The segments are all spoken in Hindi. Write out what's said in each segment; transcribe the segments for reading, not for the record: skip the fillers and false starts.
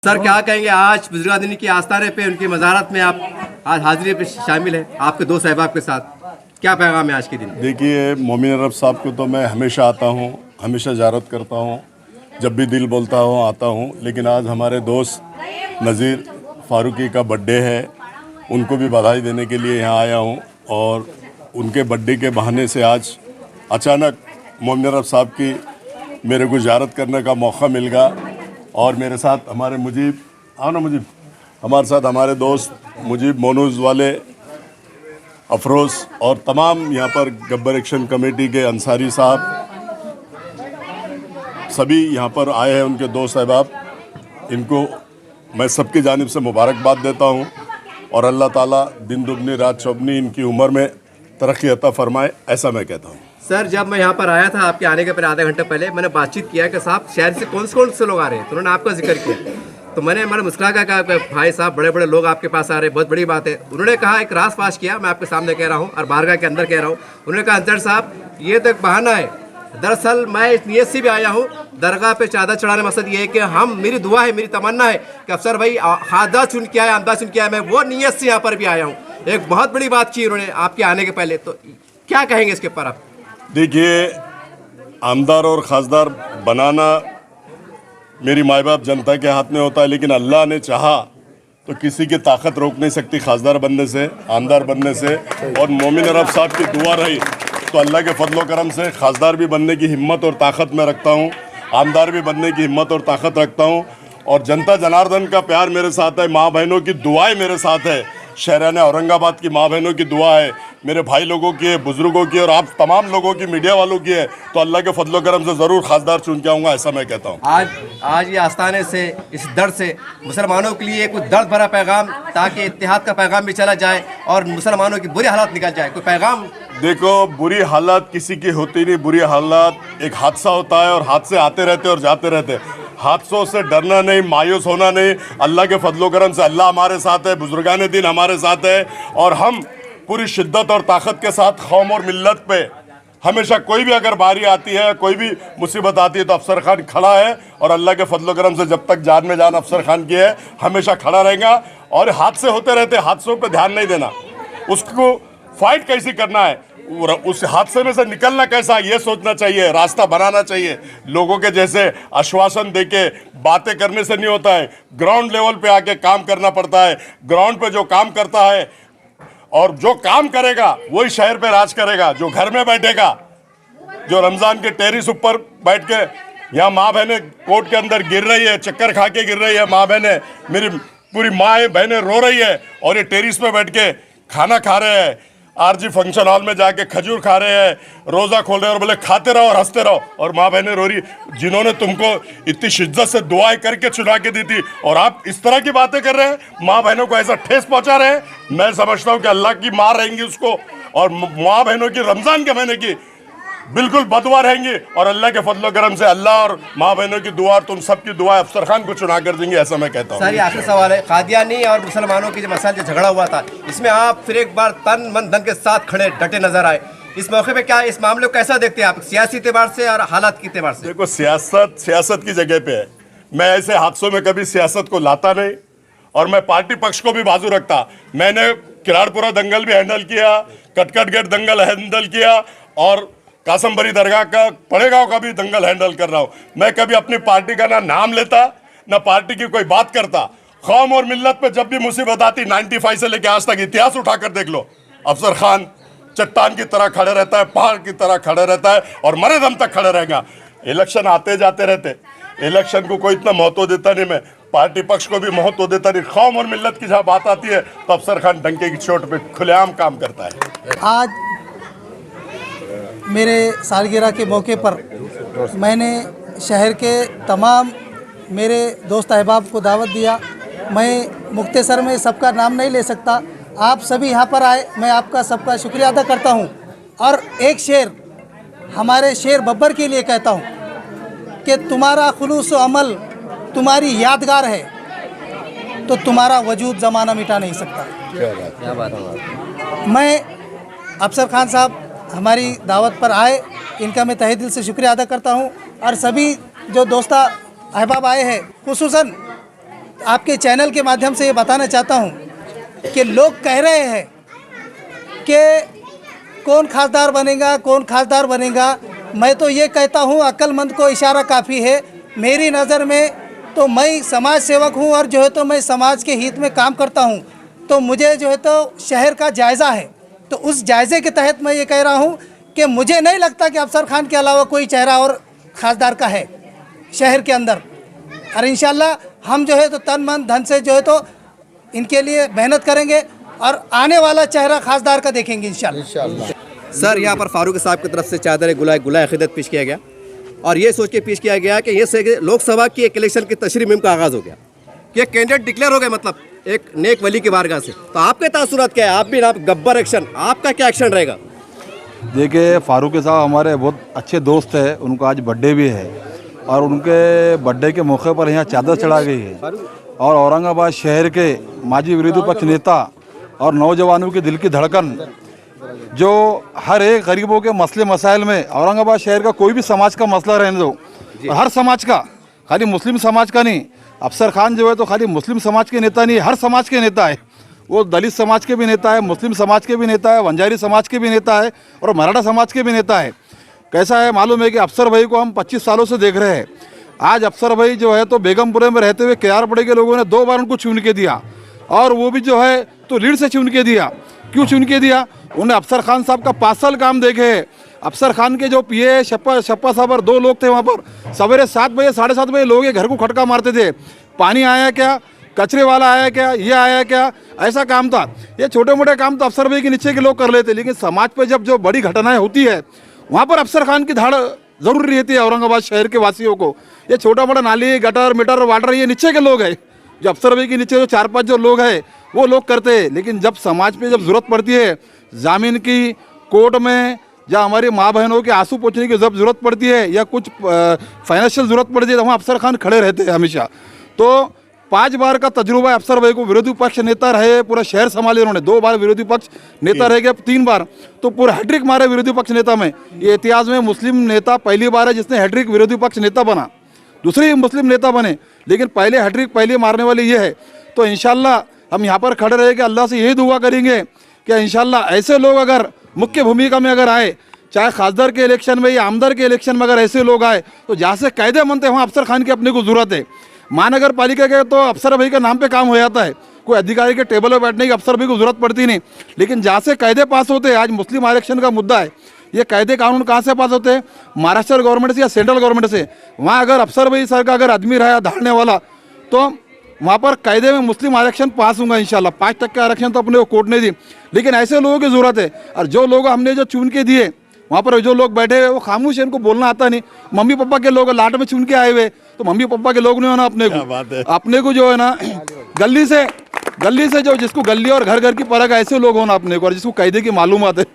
सर क्या कहेंगे, आज बुजुर्गादीन की आस्थाने पे उनकी मज़ारत में आप आज हाजिरी पे शामिल हैं आपके दोस्त अहबाब के साथ, क्या पैगाम है आज के दिन? देखिए, मोमिन अरब साहब को तो मैं हमेशा आता हूँ, हमेशा ज़ियारत करता हूँ, जब भी दिल बोलता हूँ आता हूँ। लेकिन आज हमारे दोस्त नज़ीर फ़ारूकी का बर्थडे है, उनको भी बधाई देने के लिए यहाँ आया हूँ। और उनके बर्थडे के बहाने से आज अचानक मोमिन अरब साहब की मेरे को ज़ियारत करने का मौका मिल गया। और मेरे साथ हमारे मुजीब, हमारे साथ हमारे दोस्त मुजीब मोनूज़ वाले, अफरोज़ और तमाम यहाँ पर गब्बर एक्शन कमेटी के अंसारी साहब सभी यहाँ पर आए हैं, उनके दोस्त अहबाब। इनको मैं सबकी जानिब से मुबारकबाद देता हूँ और अल्लाह ताला दिन दुगनी रात चौगनी इनकी उम्र में तरक्की अता फरमाए, ऐसा मैं कहता हूँ। सर जब मैं यहाँ पर आया था आपके आने के पहले आधा घंटे पहले मैंने बातचीत किया कि साहब शहर से कौन से लोग आ रहे हैं, तो उन्होंने आपका जिक्र किया। तो मैंने मुस्कुरा कर कहा भाई साहब बड़े बड़े लोग आपके पास आ रहे हैं, बहुत बड़ी बात है। उन्होंने कहा एक राज फाश किया, मैं आपके सामने कह रहा हूँ और बारगाह के अंदर कह रहा हूँ। उन्होंने कहा अंसर साहब ये तो एक बहाना है, दरअसल मैं इस नीयत से भी आया हूँ दरगाह पे चादर चढ़ाने। मकसद ये है कि मेरी दुआ है, मेरी तमन्ना है कि अफसर भाई खादा चुन के आया, आमदा चुन के आया, मैं वो नीयत से यहाँ पर भी आया हूँ। एक बहुत बड़ी बात की उन्होंने आपके आने के पहले, तो क्या कहेंगे इसके ऊपर आप? देखिए, आमदार और खासदार बनाना मेरी माँ बाप जनता के हाथ में होता है, लेकिन अल्लाह ने चाहा तो किसी की ताकत रोक नहीं सकती खासदार बनने से, आमदार बनने से। और मोमिन अरब साहब की दुआ रही तो अल्लाह के फजलो करम से खासदार भी बनने की हिम्मत और ताकत मैं रखता हूँ, आमदार भी बनने की हिम्मत और ताकत रखता हूँ। और जनता जनार्दन का प्यार मेरे साथ है, माँ बहनों की दुआएं मेरे साथ है, शहरान औरंगाबाद की माँ बहनों की दुआ है, मेरे भाई लोगों की है, बुजुर्गों की और आप तमाम लोगों की, मीडिया वालों की है। तो अल्लाह के फजलो करम से ज़रूर खासदार चुन के आऊँगा, ऐसा मैं कहता हूँ। आज ये आस्थाने से, इस दर्द से मुसलमानों के लिए कुछ दर्द भरा पैगाम, ताकि इत्तेहाद का पैगाम भी चला जाए और मुसलमानों की बुरी हालत निकल जाए, कोई पैगाम? देखो, बुरी हालत किसी की होती नहीं, बुरी हालत एक हादसा होता है और हादसे आते रहते और जाते रहते। हादसों से डरना नहीं, मायूस होना नहीं। अल्लाह के फजलो करम से अल्लाह हमारे साथ है, बुजुर्गान दीन हमारे साथ है और हम पूरी शिद्दत और ताकत के साथ कौम और मिल्लत पे हमेशा, कोई भी अगर बारी आती है, कोई भी मुसीबत आती है तो अफसर खान खड़ा है और अल्लाह के फजलो करम से जब तक जान में जान अफसर खान की है हमेशा खड़ा रहेगा। और हादसे होते रहते, हादसों पे ध्यान नहीं देना, उसको फाइट कैसी करना है, उस हादसे में से निकलना कैसा, ये सोचना चाहिए, रास्ता बनाना चाहिए। लोगों के जैसे आश्वासन देके बातें करने से नहीं होता है, ग्राउंड लेवल पे आके काम करना पड़ता है। ग्राउंड पे जो काम करता है और जो काम करेगा वही शहर पे राज करेगा। जो घर में बैठेगा, जो रमज़ान के टेरिस ऊपर बैठ के, यहाँ माँ बहनें कोर्ट के अंदर गिर रही है, चक्कर खा के गिर रही है माँ बहनें, मेरी पूरी माँ बहनें रो रही है और ये टेरिस पे बैठ के खाना खा रहे हैं, आरजी फंक्शन हॉल में जाके खजूर खा रहे हैं, रोज़ा खोल रहे हैं और बोले खाते रहो और हंसते रहो, और माँ बहनें रो रही, जिन्होंने तुमको इतनी शिद्दत से दुआएं करके चुना के दी थी और आप इस तरह की बातें कर रहे हैं, माँ बहनों को ऐसा ठेस पहुंचा रहे हैं। मैं समझता हूँ कि अल्लाह की माँ रहेंगी उसको, और माँ बहनों की रमज़ान के महीने की बिल्कुल बदुआ रहेंगी और अल्लाह के फजलो करम से अल्लाह और माँ बहनों की दुआ और तुम सबकी दुआ अफसर खान को चुना कर देंगे, ऐसा मैं कहता हूँ। सर ये आखिरी सवाल है, कादियानी और मुसलमानों की जो मसला जो झगड़ा हुआ था, इसमें आप फिर एक बार तन मन धन के साथ खड़े डटे नजर आए। इस मौके पे क्या इस मामले को कैसा देखते हैं आप, सियासी एतबार से और हालात के एतबार से? देखो, सियासत की जगह पे है। मैं ऐसे हादसों में कभी सियासत को लाता नहीं और मैं पार्टी पक्ष को भी बाजू रखता। मैंने किराड़पुरा दंगल भी हैंडल किया, कटकट गेट दंगल हैंडल किया और कासमबरी दरगाह का पड़ेगांव का भी दंगल हैंडल कर रहा हूँ। मैं कभी अपनी पार्टी का ना नाम लेता ना पार्टी की कोई बात करता। कौम और मिल्लत पे जब भी मुसीबत आती, 95 से लेकर आज तक इतिहास उठाकर देख लो, अफसर खान चट्टान की तरह खड़े रहता है, पहाड़ की तरह खड़े रहता है और मरे दम तक खड़े रहेगा। इलेक्शन आते जाते रहते, इलेक्शन को कोई इतना महत्व देता नहीं, मैं पार्टी पक्ष को भी महत्व देता नहीं। कौम और मिल्लत की जहाँ बात आती है तो अफसर खान डंके की चोट पे खुलेआम काम करता है। आज मेरे सालगिरह के मौके पर मैंने शहर के तमाम मेरे दोस्त अहबाब को दावत दिया। मैं मुख्तसर में सबका नाम नहीं ले सकता, आप सभी यहाँ पर आए, मैं आपका सबका शुक्रिया अदा करता हूँ। और एक शेर हमारे शेर बब्बर के लिए कहता हूँ कि तुम्हारा खुलूस अमल तुम्हारी यादगार है तो तुम्हारा वजूद ज़माना मिटा नहीं सकता। क्या बात है। मैं अफसर खान साहब हमारी दावत पर आए, इनका मैं तहे दिल से शुक्रिया अदा करता हूँ। और सभी जो दोस्ता अहबाब आए हैं, खुसूसन आपके चैनल के माध्यम से ये बताना चाहता हूँ कि लोग कह रहे हैं कि कौन खासदार बनेगा, कौन खासदार बनेगा। मैं तो ये कहता हूँ अक्लमंद को इशारा काफ़ी है। मेरी नज़र में तो मैं समाज सेवक हूँ और जो है तो मैं समाज के हित में काम करता हूँ, तो मुझे जो है तो शहर का जायज़ा है, तो उस जायज़े के तहत मैं ये कह रहा हूँ कि मुझे नहीं लगता कि अफसर खान के अलावा कोई चेहरा और खासदार का है शहर के अंदर। और इंशाल्लाह हम जो है तो तन मन धन से जो है तो इनके लिए मेहनत करेंगे और आने वाला चेहरा खासदार का देखेंगे इंशाल्लाह। सर, यहाँ पर फारूक साहब की तरफ से चादर गुलाय अक़ीदत पेश किया गया और ये सोच के पेश किया गया कि ये से लोकसभा की एक इलेक्शन की तशरीह मुहिम का आगाज़ हो गया कि कैंडिडेट डिक्लेयर हो गए, मतलब एक नेक वली की बारगाह से। तो आपके तासुरात क्या है? आप भी ना गब्बर एक्शन, आपका क्या एक्शन रहेगा? देखिए, फारूक साहब हमारे बहुत अच्छे दोस्त हैं, उनका आज बर्थडे भी है और उनके बर्थडे के मौके पर यहाँ चादर चढ़ा गई है और औरंगाबाद शहर के माजी विरोधी पक्ष नेता और नौजवानों के दिल की धड़कन, जो हर एक गरीबों के मसले मसाइल में, औरंगाबाद शहर का कोई भी समाज का मसला रहने दो, हर समाज का, खाली मुस्लिम समाज का नहीं। अफसर खान जो है तो खाली मुस्लिम समाज के नेता नहीं, हर समाज के नेता है। वो दलित समाज के भी नेता है, मुस्लिम समाज के भी नेता है, वंजारी समाज के भी नेता है और मराठा समाज के भी नेता है। कैसा है मालूम है कि अफसर भाई को हम 25 सालों से देख रहे हैं। आज अफसर भाई जो है तो बेगमपुरे में रहते हुए KR-पड़े के लोगों ने 2 बार उनको चुन के दिया और वो भी जो है तो लीड से चुन के दिया। क्यों चुन के दिया? उन्हें अफसर खान साहब का 5 साल काम देखे है। अफसर खान के जो PA शप्पा साहब और 2 लोग थे वहाँ पर, सवेरे 7 बजे 7:30 बजे लोग घर को खटका मारते थे, पानी आया क्या, कचरे वाला आया क्या, ये आया क्या, ऐसा काम था। ये छोटे मोटे काम तो अफसर भाई के नीचे के लोग कर लेते, लेकिन समाज पर जब जो बड़ी घटनाएं होती है वहाँ पर अफसर खान की धाड़ जरूरी रहती है औरंगाबाद शहर के वासियों को। ये छोटा मोटा नाली, गटर, मीटर, वाटर, ये नीचे के लोग हैं, जो अफसर भाई के नीचे जो 4-5 जो लोग हैं वो लोग करते हैं। लेकिन जब समाज पे जब ज़रूरत पड़ती है, ज़मीन की, कोर्ट में, या हमारी माँ बहनों के आंसू पोंछने की जब ज़रूरत पड़ती है या कुछ फाइनेंशियल ज़रूरत पड़ती है, तो वहाँ अफसर खान खड़े रहते हैं हमेशा। तो 5 बार का तजुर्बा है अफसर भाई को, विरोधी पक्ष नेता रहे, पूरा शहर संभाले उन्होंने, 2 बार विरोधी पक्ष नेता रह गए, 3 बार, तो पूरा हैट्रिक मारे विरोधी पक्ष नेता में। ये इतिहास में मुस्लिम नेता पहली बार है जिसने हैट्रिक विरोधी पक्ष नेता बना, दूसरे मुस्लिम नेता बने, लेकिन पहले हैट्रिक पहले मारने वाले ये है। तो इंशाल्लाह हम यहाँ पर खड़े रहेंगे, अल्लाह से यही दुआ करेंगे कि इंशाल्लाह ऐसे लोग अगर मुख्य भूमिका में अगर आए, चाहे खासदार के इलेक्शन में या आमदार के इलेक्शन में अगर ऐसे लोग आए, तो जहाँ से कायदे बनते हैं वहाँ अफसर खान की अपने को ज़रूरत है। महानगर पालिका के तो अफसर भाई के नाम पे काम हो जाता है, कोई अधिकारी के टेबल पर बैठने की अफसर भाई को जरूरत पड़ती नहीं। लेकिन जहाँ से कायदे पास होते हैं, आज मुस्लिम आरक्षण का मुद्दा है, ये कायदे कानून कहाँ से पास होते हैं? महाराष्ट्र गवर्नमेंट से या सेंट्रल गवर्नमेंट से। वहाँ अगर अफसर भाई सर का अगर आदमी रहा धारने वाला, तो वहाँ पर कायदे में मुस्लिम आरक्षण पास होगा इंशाल्लाह। 5% आरक्षण तो अपने को कोर्ट ने दी, लेकिन ऐसे लोगों की ज़रूरत है। और जो लोग हमने जो चुन के दिए, वहाँ पर जो लोग बैठे हुए वो खामोश है, इनको बोलना आता नहीं। मम्मी पापा के लोग लाट में चुन के आए हुए, तो मम्मी पापा के लोग नहीं होना अपने को जो है ना गली से जो जिसको गली और घर घर की परख, ऐसे लोग होना अपने को, और जिसको कायदे की मालूमात है।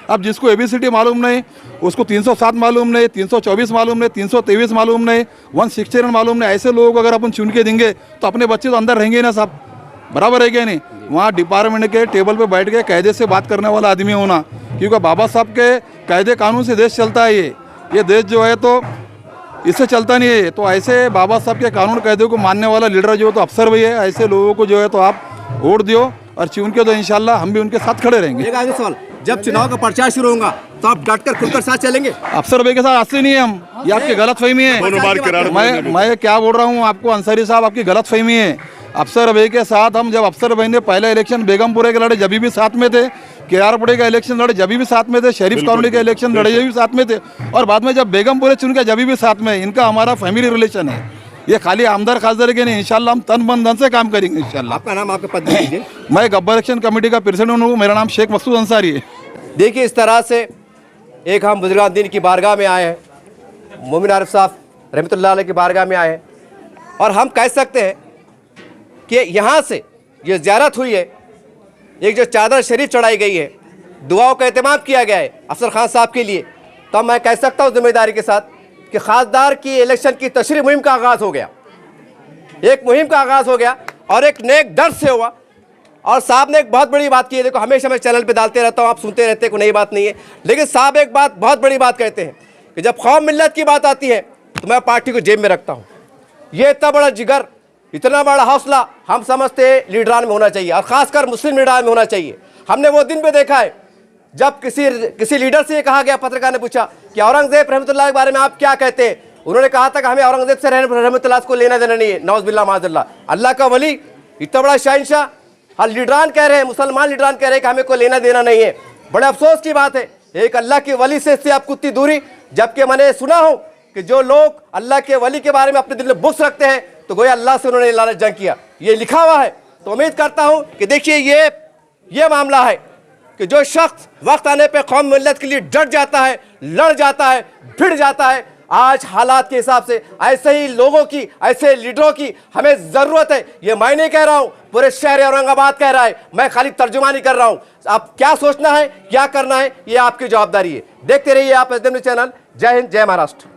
अब जिसको ABCD मालूम नहीं, उसको 307 मालूम नहीं, 324 मालूम नहीं, 323 मालूम नहीं, 169 मालूम नहीं, ऐसे लोग अगर अपन चुन के देंगे तो अपने बच्चे तो अंदर रहेंगे ना साहब, बराबर है क्या नहीं? वहाँ डिपार्टमेंट के टेबल पे बैठ के कायदे से बात करने वाला आदमी होना, क्योंकि बाबा साहब के कायदे कानून से देश चलता है। ये देश जो है तो इससे चलता नहीं है। तो ऐसे बाबा साहब के कानून कायदे को मानने वाला लीडर जो है तो अफसर भी है। ऐसे लोगों को जो है तो आप वोट दियो और चुन के, तो इंशाल्लाह हम भी उनके साथ खड़े रहेंगे। एक आगे सवाल, जब चुनाव का प्रचार शुरू होगा तो आप डटकर खुलकर साथ चलेंगे? अफसर भाई के साथ असली नहीं है हम, ये आपकी गलतफहमी है। मैं क्या बोल रहा हूँ आपको अंसारी साहब, आपकी गलतफहमी है। अफसर भाई के साथ हम, जब अफसर भाई ने पहले इलेक्शन बेगमपुरे के लड़े जब भी साथ में थे, KR-पड़े का इलेक्शन लड़े जब भी साथ में थे, शरीफ कॉलोनी का इलेक्शन लड़े जब भी साथ में थे, और बाद में जब बेगमपुरे चुन के जब भी साथ में। इनका हमारा फैमिली रिलेशन है, ये खाली आमदार खासदार के नहीं। इंशाल्लाह हम तन मन धन से काम करेंगे इंशाल्लाह। आपका नाम, आपका पद दीजिए। मैं गब्बर एक्शन कमेटी का प्रेसिडेंट हूँ, मेरा नाम शेख मसूद अंसारी है। देखिए, इस तरह से एक हम बुजुर्गान दीन की बारगाह में आए हैं, मोमिन आरिफ साहब रहमतुल्लाह अलैह की बारगाह में आए हैं, और हम कह सकते हैं कि यहाँ से ये ज़ियारत हुई है, एक जो चादर शरीफ चढ़ाई गई है, दुआओं का एहतमाम किया गया है अफसर खान साहब के लिए, तो मैं कह सकता हूँ जिम्मेदारी के साथ कि खासदार की इलेक्शन की तशरीह मुहिम का आगाज़ हो गया, एक मुहिम का आगाज़ हो गया, और एक नेक दर्द से हुआ। और साहब ने एक बहुत बड़ी बात की है, देखो हमेशा मैं चैनल पे डालते रहता हूँ, आप सुनते रहते हैं, कोई नई बात नहीं है, लेकिन साहब एक बात बहुत बड़ी बात कहते हैं कि जब कौम मिल्लत की बात आती है तो मैं पार्टी को जेब में रखता हूँ। ये इतना बड़ा जिगर, इतना बड़ा हौसला हम समझते हैं लीडरान में होना चाहिए, और खासकर मुस्लिम लीडरान में होना चाहिए। हमने वो दिन पे देखा है जब किसी लीडर से ये कहा गया, पत्रकार ने पूछा कि औरंगजेब रहमतुल्लाह के बारे में आप क्या कहते हैं। उन्होंने कहा था कि हमें औरंगजेब से रहमतुल्लाह को लेना देना नहीं है, नौज़ माज़ल्लाह। अल्लाह का वली, इतना बड़ा शहंशाह, हर लीडरान कह रहे हैं, मुसलमान लीडरान कह रहे हैं कि हमें कोई लेना देना नहीं है। बड़े अफसोस की बात है, एक अल्लाह के वली से आपको इतनी दूरी। जबकि मैंने सुना हो कि जो लोग अल्लाह के वली के बारे में अपने दिल में बुग़्ज़ रखते हैं, तो गोया अल्लाह से उन्होंने लालच जंग किया, ये लिखा हुआ है। तो उम्मीद करता हूँ कि देखिए ये मामला है कि जो शख्स वक्त आने पे कौम मिल्लत के लिए डट जाता है, लड़ जाता है, भिड़ जाता है, आज हालात के हिसाब से ऐसे ही लोगों की, ऐसे लीडरों की हमें ज़रूरत है। ये मैं नहीं कह रहा हूँ, पूरे शहर औरंगाबाद कह रहा है, मैं खाली तर्जुमानी कर रहा हूँ। आप क्या सोचना है, क्या करना है, ये आपकी जवाबदारी है। देखते रहिए आप एसडीएम न्यूज़ चैनल। जय हिंद, जय महाराष्ट्र।